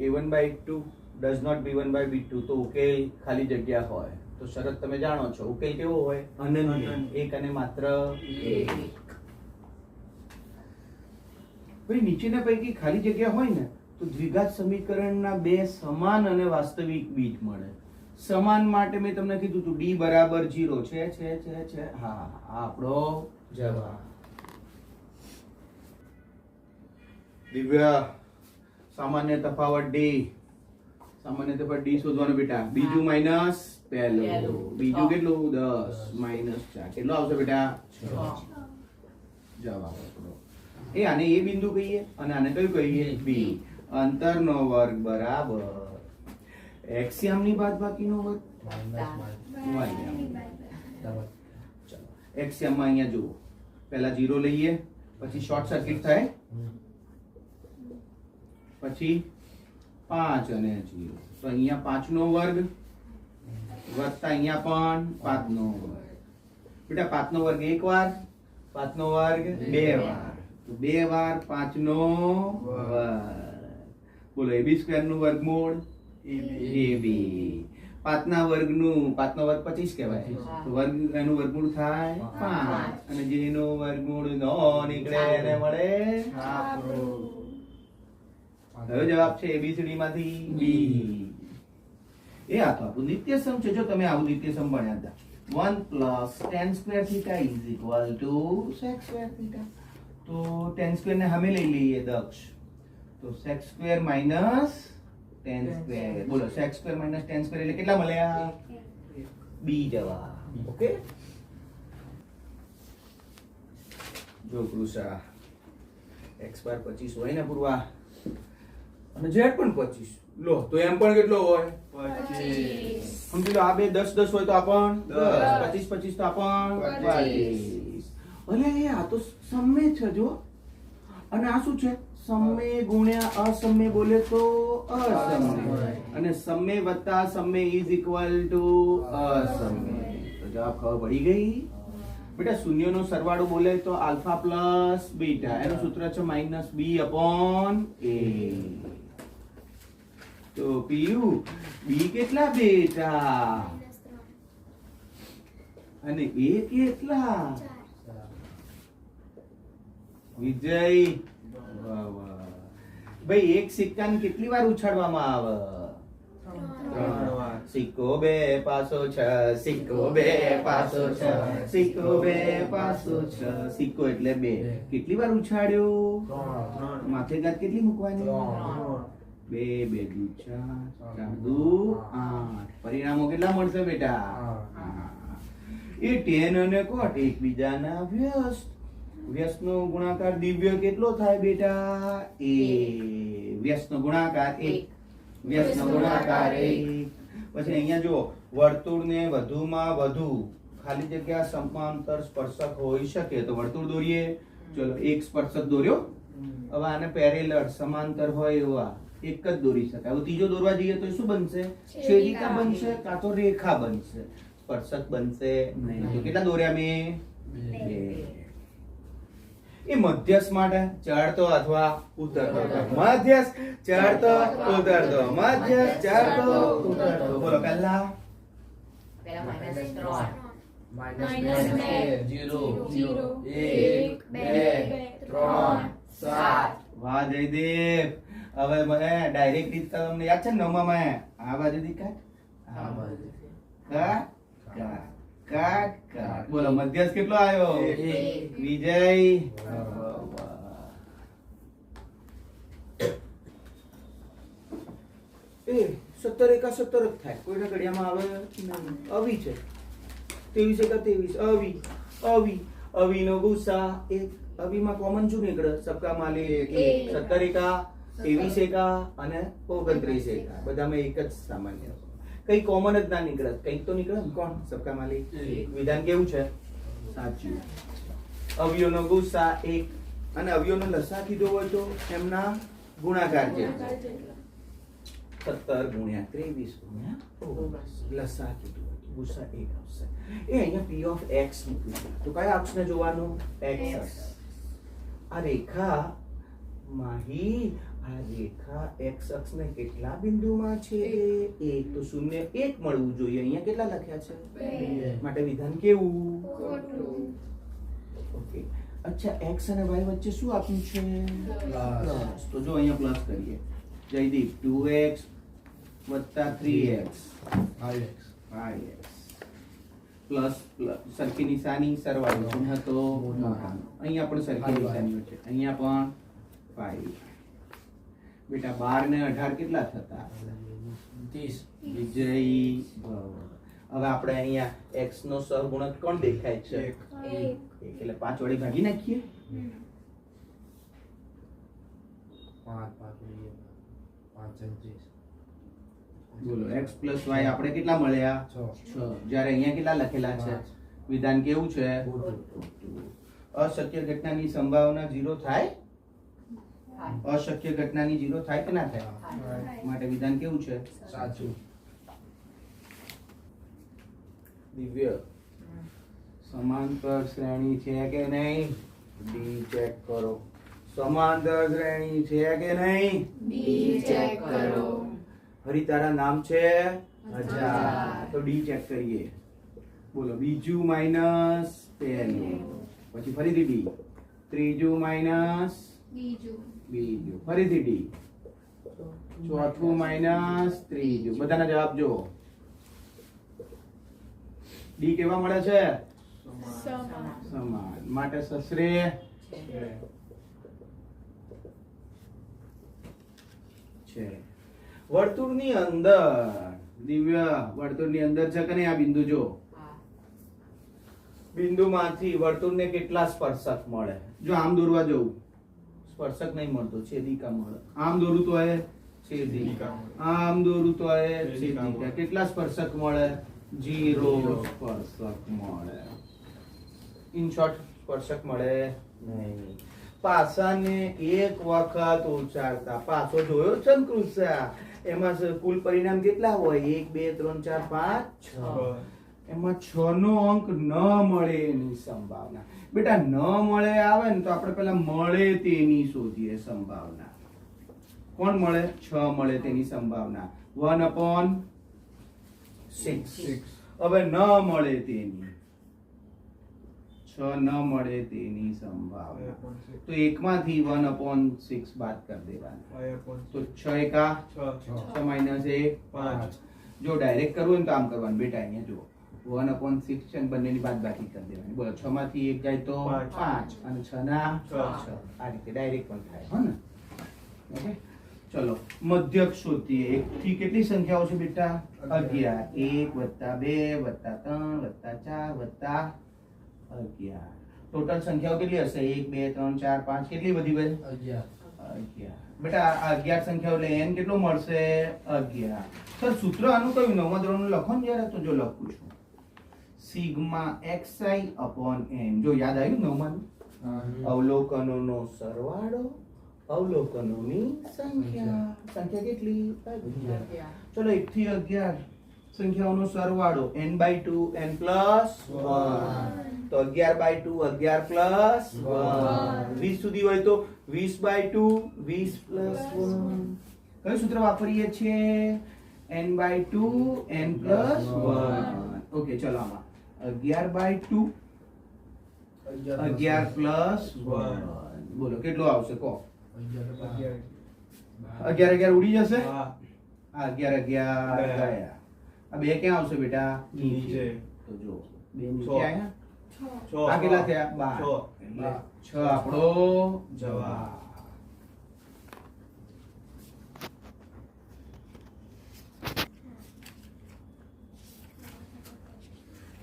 a1/2 does not b1/b2 તો ઉકેલ ખાલી જગ્યા હોય તો શરત તમે જાણો છો ઉકેલ કેવો હોય અનન્ય એક અને માત્ર એક ભાઈ નીચેના પૈકી ખાલી જગ્યા હોય ને તો દ્વિઘાત સમીકરણના બે સમાન અને વાસ્તવિક બીજ મળે સમાન માટે મેં તમને કીધું હતું d બરાબર 0 છે હા આ આપણો જવાબ દિવ્ય સામાન્ય તફાવત d શોધવાનો બેટા બીજું માઈનસ પહેલું બીજું કેટલું 10 માઈનસ 4 કેટલો આવશે બેટા 6 જવાબ આપણો એ આને a બિંદુ કહીએ અને આને કયું કહીએ b અંતરનો વર્ગ બરાબર એક્સિયમની બાદબાકીનો વર્ગ એક્સિયમમાં અહીંયા જુઓ પહેલા 0 લઈએ પછી શોર્ટ સર્કિટ થાય પછી 5 અને 0 તો અહીંયા 5 નો વર્ગ વત્તા અહીંયા પણ 5 નો વર્ગ બેટા 5 નો વર્ગ એક વાર 5 નો વર્ગ બે વાર તો બે વાર 5 નો વર્ગ બોલો ab સ્ક્વેર નું વર્ગમૂળ ab 5 ના વર્ગનું 5 નો વર્ગ 25 કહેવાય તો વર્ગ એનું વર્ગમૂળ થાય 5 અને જેનો વર્ગમૂળ નો નીકળે એને મળે હવે જવાબ છે ABCD માંથી B એ આ તો આપણું નિત્યસમ છે જો તમે આવું નિત્યસમ ભણ્યા હતા 1 + tan square theta = sec square theta તો tan square ને સામે લઈ લઈએ દક્ષ તો sec square minus tan square બોલો sec square minus tan square એટલે કેટલા મળ્યા B જવાબ ઓકે જો કૃષા x બાર 25 હોય ને પૂર્વા અને z પણ 25 લો તો એમ પણ કેટલો હોય 25 સમજી લો આ બે 10 10 હોય તો આ પણ 10 25 25 તો આ પણ 25 અરે આ તો સમય છે જો અને આ શું છે સમય ગુણ્યા અસમય બોલે તો અસમય અને સમય વત્તા સમય = અસમય તો જવાબ ખબર પડી ગઈ બેટા શૂન્યનો સરવાળો બોલે તો આલ્ફા પ્લસ બીટા એનું સૂત્ર છે -b/a તો પીયુ બી કેટલા બેટા અને એ કેટલા વિજય વાહ વાહ ભાઈ એક સિક્કાને કેટલી વાર ઉછાળવામાં આવે 3 વાર સિક્કો બે પાસો 6 સિક્કો બે પાસો 6 સિક્કો બે પાસો 6 સિક્કો એટલે બે કેટલી વાર ઉછાળ્યો 3 માથે ગાત કેટલી મૂકવાની 2 2 દુ 4 4 દુ 8 પરિણામો કેટલા મળશે બેટા એ tan અને cot એકબીજાના વ્યસ્ત વ્યસ્તનો ગુણાકાર દિવ્ય કેટલો થાય બેટા a વ્યસ્તનો ગુણાકાર 1 વ્યસ્તનો ગુણાકાર 1 પછી અહીંયા જો વર્તુળને વધુમાં વધુ ખાલી જગ્યા સમાંતર સ્પર્શક હોઈ શકે તો વર્તુળ દોરીએ ચલો એક સ્પર્શક દોર્યો હવે આને પેરેલલ સમાંતર હોય એવા એક જ દોરી શકાય હવે ત્રીજો દોરવા જઈએ તો શું બનશે છેદિકા બનશે કાં તો રેખા બનશે સ્પર્શક બનશે નહીં તો કેટલા દોર્યા મેં 2 એ મધ્યસ્થ માટે ચડતો અથવા ઉતરતો મધ્યસ્થ ચડતો ઉતરતો મધ્યસ્થ ચડતો ઉતરતો બોલો પહેલા વાહ જયદેવ હવે મને ડાયરેક્ટ રીત તમને યાદ છે ને નવમામાં આ બાજુથી કાટ આ બાજુ કાટ કાટ કાટ કાટ બોલો મધ્યસ્થ કેટલો આવ્યો 1 વિજય એ 17 એકા 17 જ થાય કોઈના ઘડિયામાં આવે નહીં અવી છે 23 એકા 23 અવી અવી અવીનો ગુસા 1 અવીમાં કોમન શું નીકળે સબકા માલી 1 17 એકા 23 એકા અને 29 એકા બધામાં એક જ સામાન્ય કઈ કોમન જ ના નીકળે કઈક તો નીકળે ને કોણ સબકા માલી વિધાન કેવું છે સાચું અવયવનો ગુસા 1 અને અવયવનો લસા કીધો હોય તો એમના ગુણાકાર છે 17 ગુણ્યા 23 ગુણ્યા લસા કીધું હોય ગુસા 1 આવશે એ અહીંયા p of x મૂક્યું તો કયા અક્ષને જોવાનું x આ રેખા માહી આ રેખા x અક્ષને કેટલા બિંદુમાં છેદે? એક. તો 0 1 મળવું જોઈએ. અહીંયા કેટલા લખ્યા છે? 2. માટે વિધાન કેવું? ખોટું. ઓકે. અચ્છા, x અને y વચ્ચે શું આપ્યું છે? પ્લસ. તો જો અહીંયા પ્લસ કરીએ. Jaydeep 2x + 3x 5x plus સરખી નિશાની સરવાળો ચિહ્ન તો મોટાનો. અહીંયા પણ સરખી નિશાનીઓ છે. અહીંયા પણ 5. બેટા 12 ને 18 કેટલા થતા? 30. વિજય ભવ. હવે આપણે અહીંયા x નો સહગુણક કોણ દેખાય છે? 1. એટલે 5 વડે ભાગી નાખીએ. 5 બોલો x + y આપણે કેટલા મળ્યા? 6. જ્યારે અહીંયા કેટલા લખેલા છે? વિધાન કેવું છે? અશક્ય ઘટનાની સંભાવના 0 થાય? અશક્ય ઘટનાની 0 થાય કે ના થાય? માટે વિધાન કેવું છે? સાચું. દિવ્ય સમાંતર શ્રેણી છે કે નહીં? ડી ચેક કરો. સમાંતર શ્રેણી છે કે નહીં? ડી ચેક કરો. હરી તારા નામ છે? હજાર. તો ડી ચેક કરીએ. બોલો. બીજું માઈનસ પહેલું, પછી ફરીથી ડી. ત્રીજું માઈનસ બીજું, ફરીથી ડી. ચોથું માઈનસ ત્રીજું. બધાના જવાબ જો. ડી કેવા મળે છે? સમાન. માટે સસરે છે. વર્તુળની અંદર, દિવ્ય વર્તુળની અંદર છે કે નહીં? આ બિંદુ જો. બિંદુમાંથી વર્તુળને કેટલા સ્પર્શક મળે? જો આમ દોરવા જવું, સ્પર્શક નહીં મળતો, છેદિકા મળે. આમ દોરું તો એ છેદિકા, આમ દોરું તો એ છેદિકા. કેટલા સ્પર્શક મળે? 0 સ્પર્શક મળે. ઇન શોર્ટ સ્પર્શક મળે નહીં. પાસાને એક વખત ઉચ્ચારતા, પાસો જોયો છે ને કૃષા? એમાં કુલ પરિણામ કેટલા હોય? 1 2 3 4 5 6. એમાં 6 નો અંક ન મળે એની સંભાવના. બેટા ન મળે આવે ને તો આપણે પેલા મળે તેની શોધીએ સંભાવના. કોણ મળે? 6 મળે તેની સંભાવના 1/6. હવે ન મળે તેની, 6 ન મળે તેની સંભાવના. તો એકમાંથી 1/6 બાદ કરી દેવાનું. તો 6 એકા 6 માઈનસ 1 5. જો ડાયરેક્ટ કરવું હોય તો આમ કરવાનું. બેટા અહીંયા જો 1/6 છે, બંનેની બાદબાકી કરી દેવાની. બોલો. 6 માંથી 1 જાય તો 5 અને 6 ના 6. આ રીતે ડાયરેક્ટ પણ થાય. હો ને? ઓકે. ચલો મધ્યક શોધીએ. 1 થી કેટલી સંખ્યાઓ છે બેટા? 11. 1 + 2 + 3 + 4 + 11. ટોટલ સંખ્યાઓ કેટલી હશે? 1 2 3 4 5. કેટલી બધી ભાઈ? 11. બેટા આ 11 સંખ્યાઓ એટલે n કેટલો મળશે? 11. સર સૂત્ર આનું કયું? 9મા ધોરણનું લખો ને જરા. તો જો લખું છું. σxi/n. જો યાદ આવ્યું 9માનું? અવલોકનોનો સરવાળો, અવલોકનોની સંખ્યા. સંખ્યા કેટલી? 11. ચલો 1 થી 11 સંખ્યાઓનો સરવાળો n/2 n + 1. તો 11/2 11 + 1. 20 સુધી હોય તો 20/2 20 + 1. કયું સૂત્ર વાપરીએ છીએ? n/2 n + 1. ઓકે. ચલો આમાં 11/2 11 + 1. બોલો કેટલો આવશે? કહો. 11 ઉડી જશે. આ 11 ગયા. આ બે ક્યાં આવશે બેટા? નીચે. તો જો બે નીચે આયા. આ કેટલા થયા? 12. 6 આપણો જવાબ.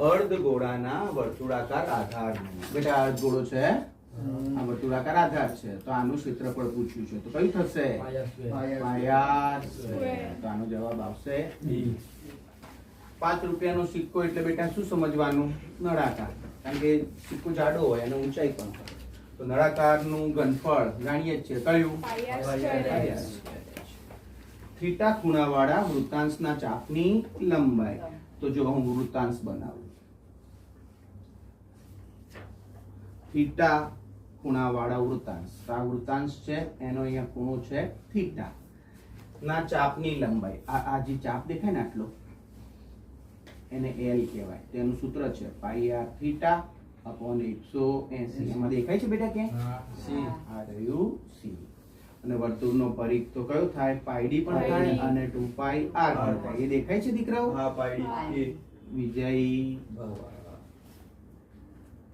અર્ધગોળાના વર્તુળાકાર આધાર. બેટા અર્ધગોળો છે, આ વર્તુળાકાર આધાર છે. તો આનું ક્ષેત્રફળ પૂછ્યું છે. તો કયું થશે? પાયા સ્ક્વેર. તો આનો જવાબ આવશે બી. 5 રૂપિયાનો સિક્કો એટલે બેટા શું સમજવાનું? નળાકાર. કારણ કે સિક્કો જાડો હોય અને ઊંચાઈ પણ હોય. તો નળાકારનું ઘનફળ જાણીએ જ છીએ. કયું? થીટા ખૂણાવાળા વૃત્તાંશના ચાપની લંબાઈ. તો જો હું વૃત્તાંશ બનાવું. થીટા ખૂણાવાળા વૃત્તાંશ. તો આ વૃત્તાંશ છે એનો અહીંયા ખૂણો છે થીટા. ના ચાપની લંબાઈ આ જે ચાપ દેખાય ને આટલો એને L કહેવાય. તેનું સૂત્ર છે પાઈ r થીટા અપોન 180. એમાં દેખાય છે બેટા કે સી આ રહ્યું c. અને વર્તુળનો પરિઘ તો કયો થાય પાઈ d પણ થાય અને 2 પાઈ r પણ થાય. એ દેખાય છે દીકરાઓ? હા પાડી વિજય ભવ.